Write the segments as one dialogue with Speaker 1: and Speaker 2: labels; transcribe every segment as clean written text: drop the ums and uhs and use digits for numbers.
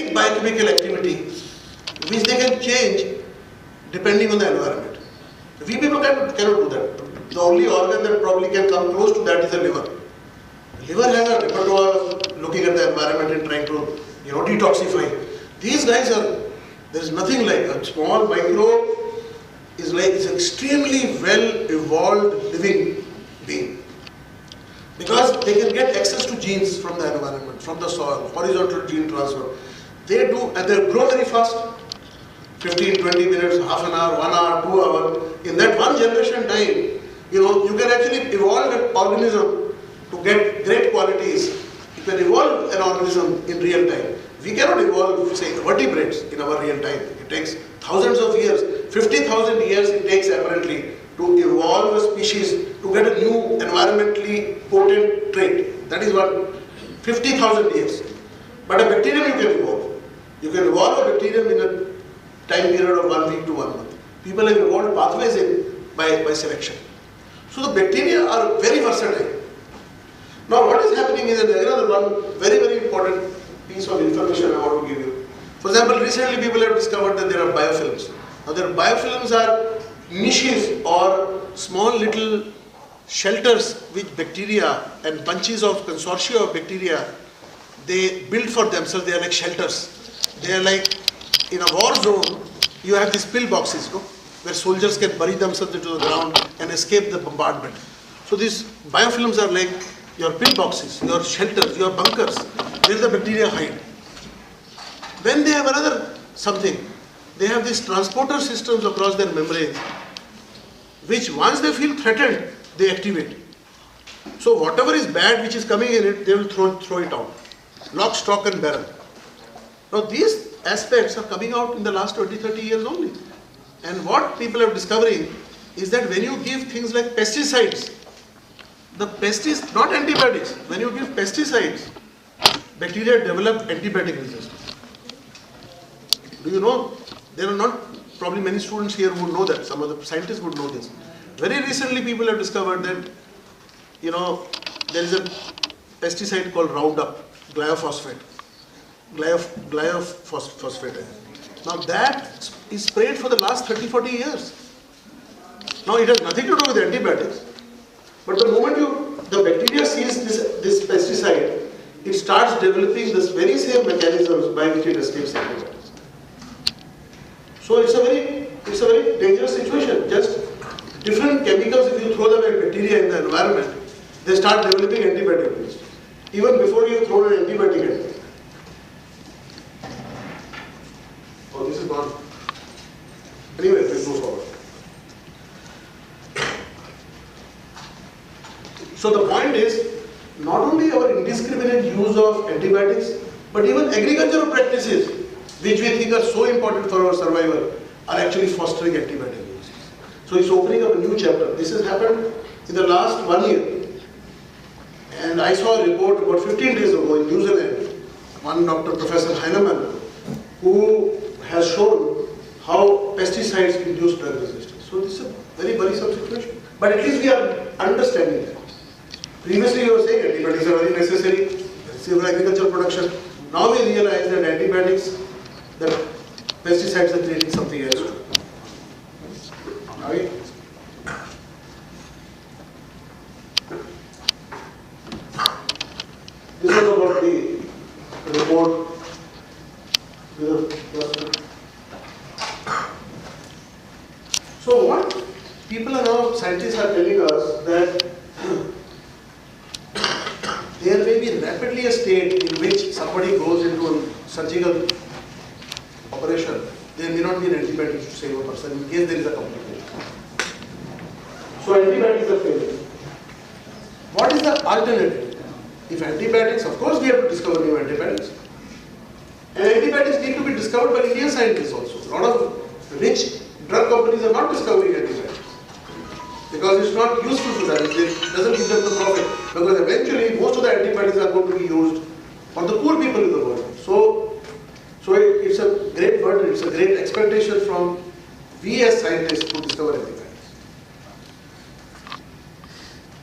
Speaker 1: basic biochemical activity which they can change depending on the environment. We people cannot do that. The only organ that probably can come close to that is the liver. The liver has a repertoire of looking at the environment and trying to, detoxify. These guys there is nothing like a small microbe is like it's extremely well evolved living being. Because they can get access to genes from the environment, from the soil, horizontal gene transfer. They do, and they grow very fast. 15, 20 minutes, half an hour, 1 hour, 2 hours. In that one generation time, you can actually evolve an organism to get great qualities. You can evolve an organism in real time. We cannot evolve, say, vertebrates in our real time. It takes thousands of years, 50,000 years it takes apparently to evolve a species to get a new environmentally potent trait. That is what 50,000 years. But a bacterium you can evolve. You can evolve a bacterium in a time period of 1 week to 1 month. People have evolved pathways by selection. So the bacteria are very versatile. Now what is happening is another one very, very important piece of information I want to give you. For example, recently people have discovered that there are biofilms. Now their biofilms are niches or small little shelters which bacteria and bunches of consortia of bacteria, they build for themselves. They are like shelters. They are like, in a war zone, you have these pill boxes, where soldiers can bury themselves into the ground and escape the bombardment. So these biofilms are like your pill boxes, your shelters, your bunkers, where the bacteria hide. Then they have another something. They have these transporter systems across their membranes, which once they feel threatened, they activate. So whatever is bad which is coming in it, they will throw it out. Lock, stock and barrel. Now these aspects are coming out in the last 20-30 years only. And what people are discovering is that when you give things like pesticides, not antibiotics, when you give pesticides, bacteria develop antibiotic resistance. Do you know? There are not probably many students here who know that. Some of the scientists would know this. Very recently people have discovered that, there is a pesticide called Roundup, glyphosate. Glyphosate. Now that is sprayed for the last 30-40 years. Now it has nothing to do with antibiotics. But the moment the bacteria sees this pesticide, it starts developing this very same mechanisms by which it escapes antibiotics. So it's a very dangerous situation. Just different chemicals, if you throw them at bacteria in the environment, they start developing antibiotic resistance. Even before you throw an antibiotic at them. Oh, this is gone. Anyway, let's move forward. So the point is, not only our indiscriminate use of antibiotics, but even agricultural practices, which we think are so important for our survival, are actually fostering antibiotic use. So it's opening up a new chapter. This has happened in the last 1 year. And I saw a report about 15 days ago in New Zealand, one Dr. Professor Heinemann, who has shown how pesticides induce drug resistance. So this is a very worrisome situation. But at least we are understanding that. Previously you were saying antibiotics are very necessary for agricultural production. Now we realize that antibiotics, that pesticides are creating something else. Right? This is about the report. So what people are now, scientists are telling us that there may be rapidly a state in which somebody goes into a surgical operation, there may not be an antibiotic to save a person in case there is a complication. So antibiotics are failing. What is the alternative? If antibiotics, of course we have to discover new antibiotics. And antibiotics need to be discovered by Indian scientists also. A lot of rich drug companies are not discovering antibiotics. Because it's not useful to them, it doesn't give them the profit. Because eventually most of the antibiotics are going to be used for the poor people in the world. So it's a great burden, it's a great expectation from we as scientists to discover antibiotics.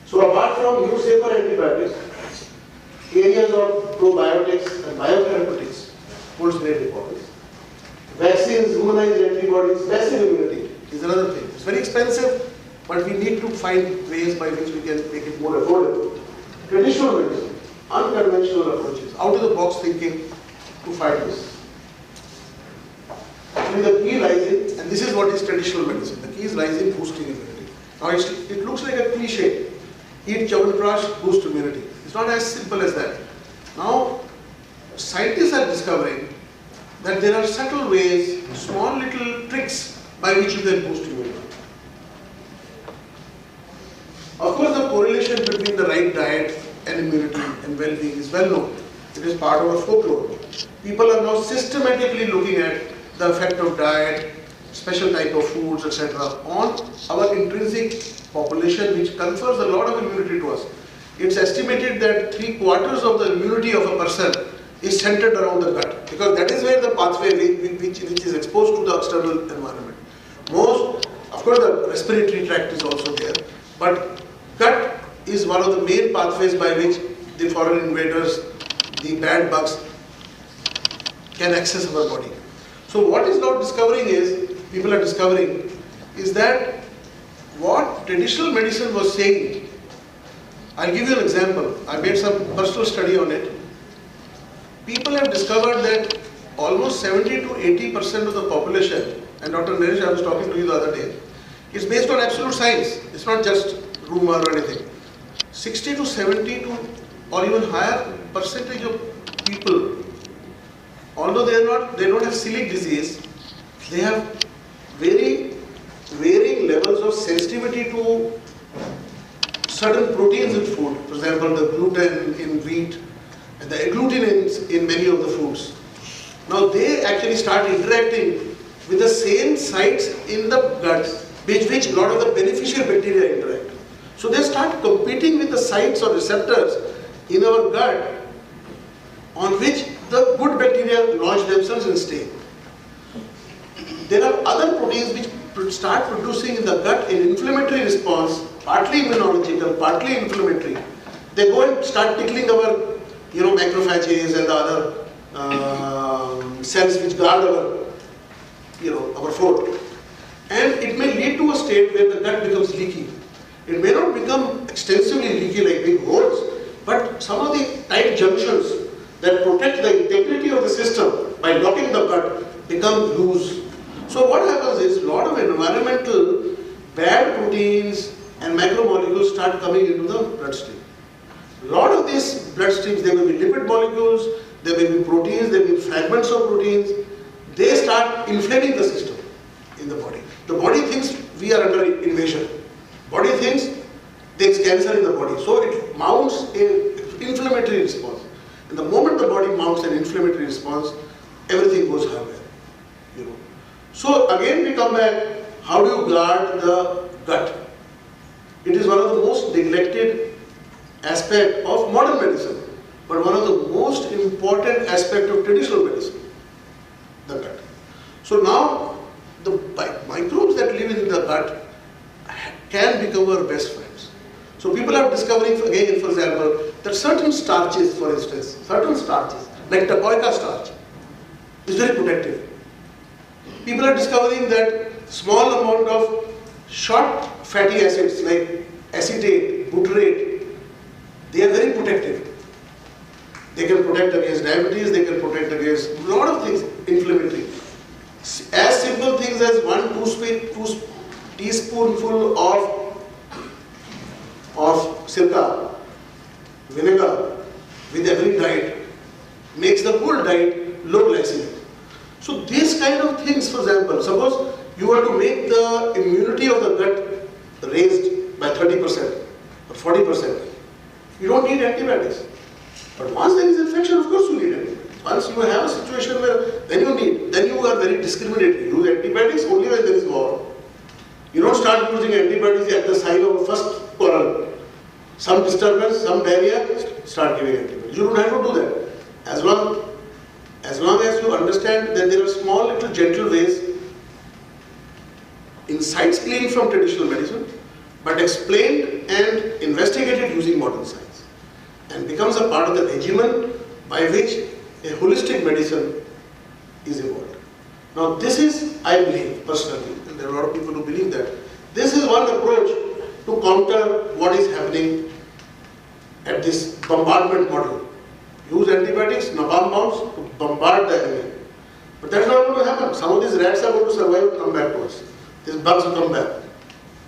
Speaker 1: So apart from new safer antibiotics, areas of probiotics and biotherapeutics holds great importance. Vaccines, humanized antibodies, passive immunity is another thing. It's very expensive, but we need to find ways by which we can make it more affordable. Traditional medicine, unconventional approaches, out-of-the-box thinking to fight this. Actually, the key lies in, and this is what is traditional medicine, the key is lies in boosting immunity. Now, it looks like a cliche. Eat Chyawanprash, boost immunity. It's not as simple as that. Now, scientists are discovering that there are subtle ways, small little tricks by which you can boost immunity. Of course, the correlation between the right diet and immunity and well-being is well known. It is part of our folklore. People are now systematically looking at the effect of diet, special type of foods, etc. on our intrinsic population, which confers a lot of immunity to us. It's estimated that 3/4 of the immunity of a person is centered around the gut, because that is where the pathway which is exposed to the external environment. Of course, the respiratory tract is also there, but gut is one of the main pathways by which the foreign invaders, the bad bugs, can access our body. So what is now people are discovering is that what traditional medicine was saying. I'll give you an example. I made some personal study on it. People have discovered that almost 70 to 80% of the population, and Dr. Girish, I was talking to you the other day, is based on absolute science. It's not just rumor or anything. 60 to 70 to or even higher percentage of people, although they don't have celiac disease, they have very varying levels of sensitivity to certain proteins in food. For example, the gluten in wheat and the agglutinin in many of the foods. Now they actually start interacting with the same sites in the gut with which a lot of the beneficial bacteria interact. So they start competing with the sites or receptors in our gut on which the good bacteria launch themselves and stay. There are other proteins which start producing in the gut an inflammatory response, partly immunological, partly inflammatory. They go and start tickling our macrophages and the other cells which guard our food. And it may lead to a state where the gut becomes leaky. It may not become extensively leaky like big holes, but some of the tight junctions that protect the integrity of the system by blocking the gut become loose. So what happens is a lot of environmental bad proteins and macromolecules start coming into the bloodstream. A lot of these bloodstreams, there will be lipid molecules, there will be proteins, there will be fragments of proteins. They start inflaming the system in the body. The body thinks we are under invasion. Body thinks there's cancer in the body. So it mounts an inflammatory response. And the moment the body mounts an inflammatory response, everything goes haywire. So again we come back, how do you guard the gut? It is one of the most neglected aspect of modern medicine, but one of the most important aspect of traditional medicine, the gut. So now the microbes that live in the gut can become our best friends. So people are discovering again, for example, that certain starches, for instance, like tapioca starch, is very protective. People are discovering that small amount of short fatty acids like acetate, butyrate, they are very protective. They can protect against diabetes, they can protect against a lot of things, inflammatory. As simple things as 1-2 teaspoonful of sirka, vinegar, with every diet, makes the whole diet low glycemic. So these kind of things, for example, suppose you were to make the immunity of the gut raised by 30% or 40%, you don't need antibiotics. But once there is infection, of course you need antibiotics. Once you have a situation where then you are very discriminating. You use antibiotics only when there is war. You don't start using antibiotics at the sign of a first quarrel. Some disturbance, some diarrhea, start giving antibiotics. You don't have to do that. As long as you understand that there are small little gentle ways, insights gleaned from traditional medicine, but explained and investigated using modern science, and becomes a part of the regimen by which a holistic medicine is evolved. Now this is, I believe personally, and there are a lot of people who believe that, this is one approach to counter what is happening at this bombardment model. Use antibiotics, napalm bombs to bombard the enemy. But that's not going to happen. Some of these rats are going to survive and come back to us. These bugs will come back.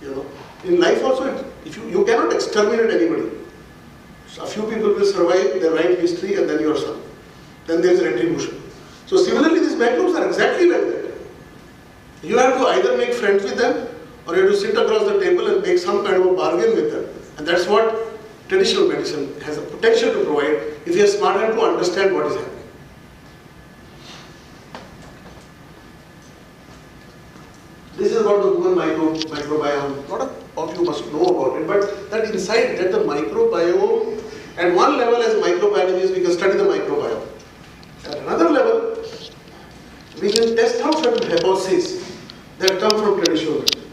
Speaker 1: You know, in life also, if you cannot exterminate anybody. So a few people will survive, they write history, and then you are son. Then there is retribution. So similarly, these microbes are exactly like that. You have to either make friends with them, or you have to sit across the table and make some kind of a bargain with them. And that's what traditional medicine has a potential to provide if you are smart enough to understand what is happening. This is about the human microbiome. A lot of you must know about it, but that inside that the microbiome, at one level as microbiologists we can study the microbiome. At another level, we can test out certain hypotheses that come from traditional medicine.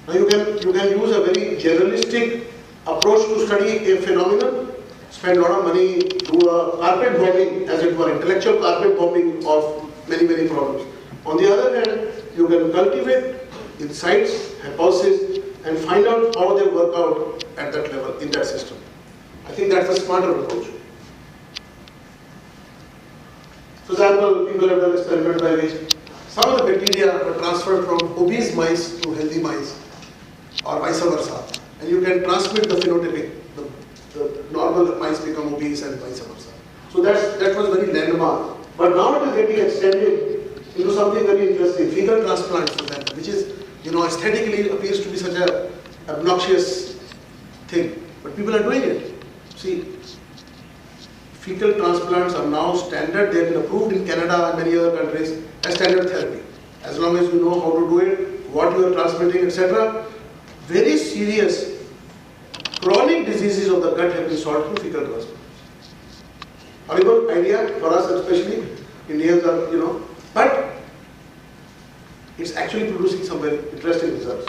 Speaker 1: Now you can use a very generalistic approach to study a phenomenon, spend a lot of money, do a carpet bombing, as it were, intellectual carpet bombing of many problems. On the other hand, you can cultivate insights, hypotheses, and find out how they work out at that level, in that system. I think that's a smarter approach. For example, people have done experiments by which some of the bacteria were transferred from obese mice to healthy mice, or vice versa. And you can transmit the phenotypic. The normal mice become obese and vice versa. So that was very landmark. But now it is getting extended into something very interesting, fecal transplants, for example, which is, aesthetically appears to be such an obnoxious thing. But people are doing it. See, fecal transplants are now standard. They have been approved in Canada and many other countries as standard therapy. As long as you know how to do it, what you are transmitting, etc. Very serious chronic diseases of the gut have been solved through fecal transplants. Horrible idea for us, especially Indians are, but it's actually producing some very interesting results.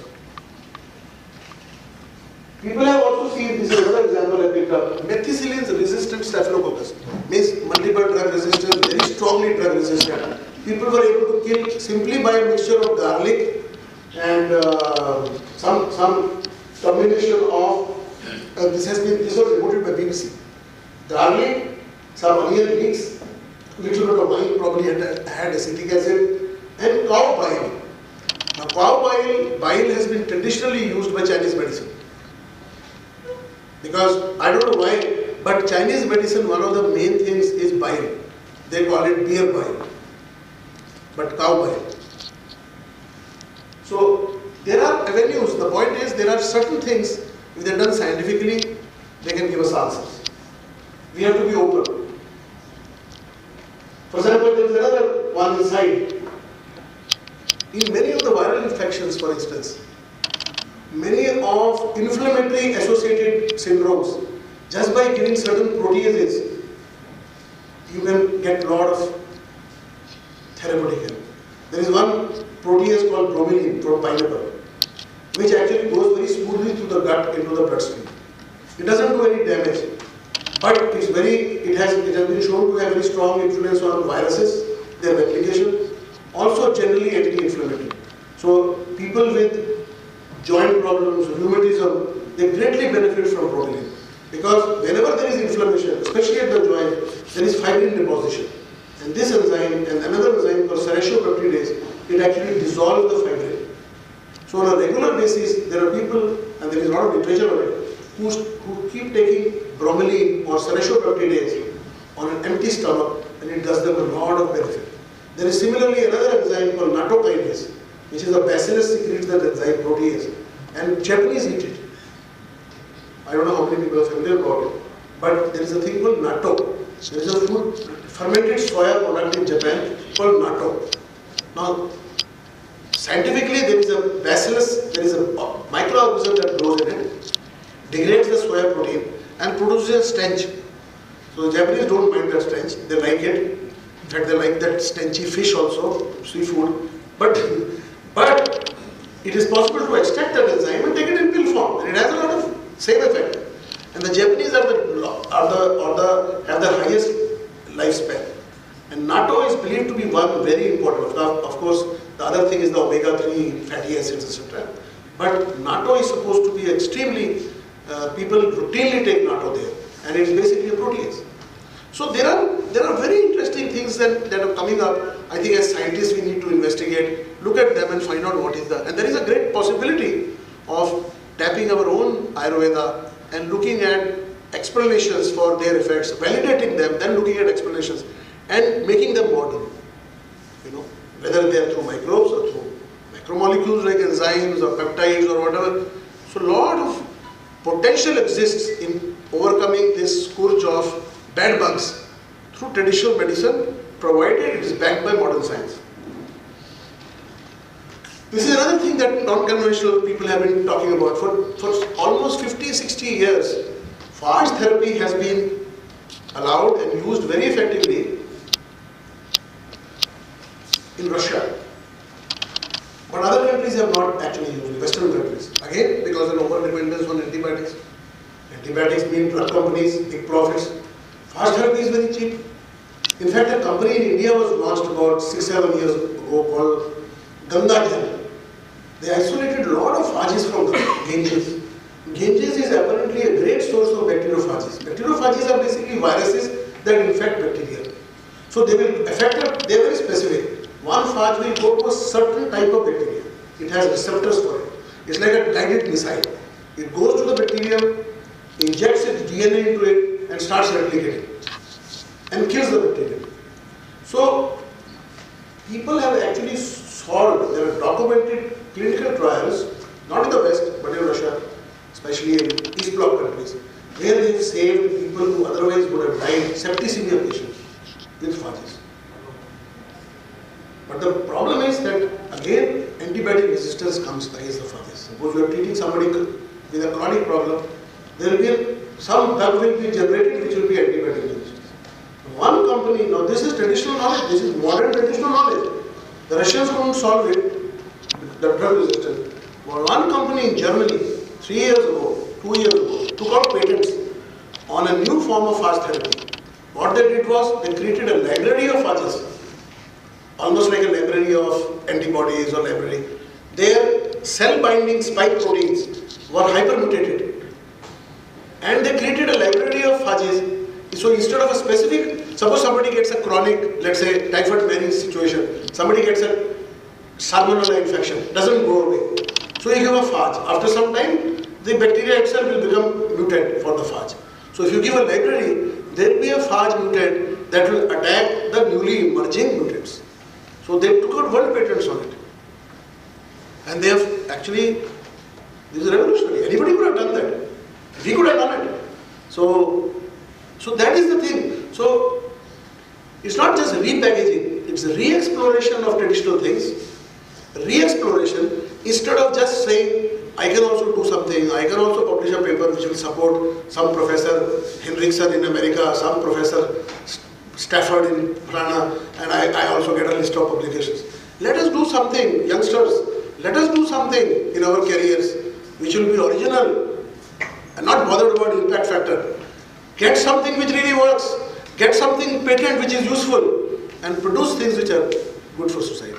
Speaker 1: People have also seen, this is another example I picked up, methicillin resistant staphylococcus, means multiple drug resistant, very strongly drug resistant. People were able to kill simply by a mixture of garlic and some combination of, this was reported by BBC. Garlic, some onion leeks, little bit of wine, probably had acetic acid, and cow bile. Now cow bile has been traditionally used by Chinese medicine. Because, I don't know why, but Chinese medicine, one of the main things is bile. They call it beer bile, but cow bile. So, there are avenues. The point is, there are certain things, if they are done scientifically, they can give us answers. We have to be open. For example, there is another one inside. In many of the viral infections, for instance, many of inflammatory associated syndromes, just by giving certain proteases, you can get a lot of therapeutic help. There is one protease called bromelain from pineapple, which actually goes very smoothly through the gut into the bloodstream. It doesn't do any damage, but it has been shown to have very strong influence on viruses, their replication, also generally anti-inflammatory. So people with joint problems, rheumatism, they greatly benefit from bromelain. Because whenever there is inflammation, especially at the joint, there is fibrin deposition. And this enzyme and another enzyme called serratiopeptidase, it actually dissolves the fibrin. So on a regular basis, there are people, and there is a lot of literature on it, who keep taking bromelain or serratiopeptidase on an empty stomach, and it does them a lot of benefit. There is similarly another enzyme called nattokinase, which is a bacillus secretes that enzyme protease, and Japanese eat it. I don't know how many people are familiar about it, but there is a thing called natto. There is a food, fermented soya product in Japan called natto. Now, scientifically, there is a bacillus, there is a microorganism that grows in it, degrades the soya protein and produces a stench. So the Japanese don't mind that stench, they like it. In fact, they like that stenchy fish also, seafood. But it is possible to extract that enzyme and take it in pill form, and it has a lot of same effect. And the Japanese have the highest lifespan. And natto is believed to be one very important. Of course, the other thing is the omega-3 fatty acids, etc. But natto is supposed to be extremely, people routinely take natto there, and it's basically a protease. So there are very interesting things that are coming up. I think as scientists we need to investigate, look at them and find out what is the, and there is a great possibility of tapping our own Ayurveda and looking at explanations for their effects, validating them, then looking at explanations and making them modern. You know, whether they are through microbes or through macromolecules like enzymes or peptides or whatever. So a lot of potential exists in overcoming this scourge of bad bugs through traditional medicine, provided it is backed by modern science. This is another thing that non-conventional people have been talking about. For almost 50-60 years, phage therapy has been allowed and used very effectively in Russia. But other countries have not actually used it, Western countries. Again, because of over-dependence on antibiotics. Antibiotics mean drug companies, big profits. Phage therapy is very cheap. In fact, a company in India was launched about 6-7 years ago called Ganga Jal. They isolated a lot of phages from the Ganges. Ganges is apparently a great source of bacteriophages. Bacteriophages are basically viruses that infect bacteria. So they will affect, they are very specific. One phage will go to a certain type of bacteria. It has receptors for it. It's like a guided missile. It goes to the bacterium, injects its DNA into it, and starts replicating and kills the bacteria. So people have actually solved, there are documented clinical trials, not in the West, but in Russia, especially in East Bloc countries, where they have saved people who otherwise would have died, septicemia patients with phages. But the problem is that, again, antibiotic resistance comes against the phages. Suppose you are treating somebody with a chronic problem, there will be some drug will be generated which will be antibiotic resistant. One company, now this is traditional knowledge, this is modern traditional knowledge. The Russians couldn't solve it, the drug resistance. But one company in Germany, 3 years ago, 2 years ago, took out patents on a new form of phage therapy. What they did was, they created a library of phages, almost like a library of antibodies or library. Their cell-binding spike proteins were hypermutated. And they created a library of phages. So instead of a specific, suppose somebody gets a chronic, let's say typhoid Mary situation, somebody gets a salmonella infection, doesn't go away. So you give a phage. After some time, the bacteria itself will become mutant for the phage. So if you give a library, there will be a phage mutant that will attack the newly emerging mutants. So they took out world patents on it. And they have actually, this is revolutionary. Anybody could have done that. We could have done it. So that is the thing. So it's not just repackaging, it's a re-exploration of traditional things. Re-exploration, instead of just saying, I can also do something, I can also publish a paper which will support some professor Henriksen in America, some professor Stafford in Prana, and I also get a list of publications. Let us do something, youngsters, let us do something in our careers which will be original and not bothered about impact factor. Get something which really works, get something patent which is useful, and produce things which are good for society.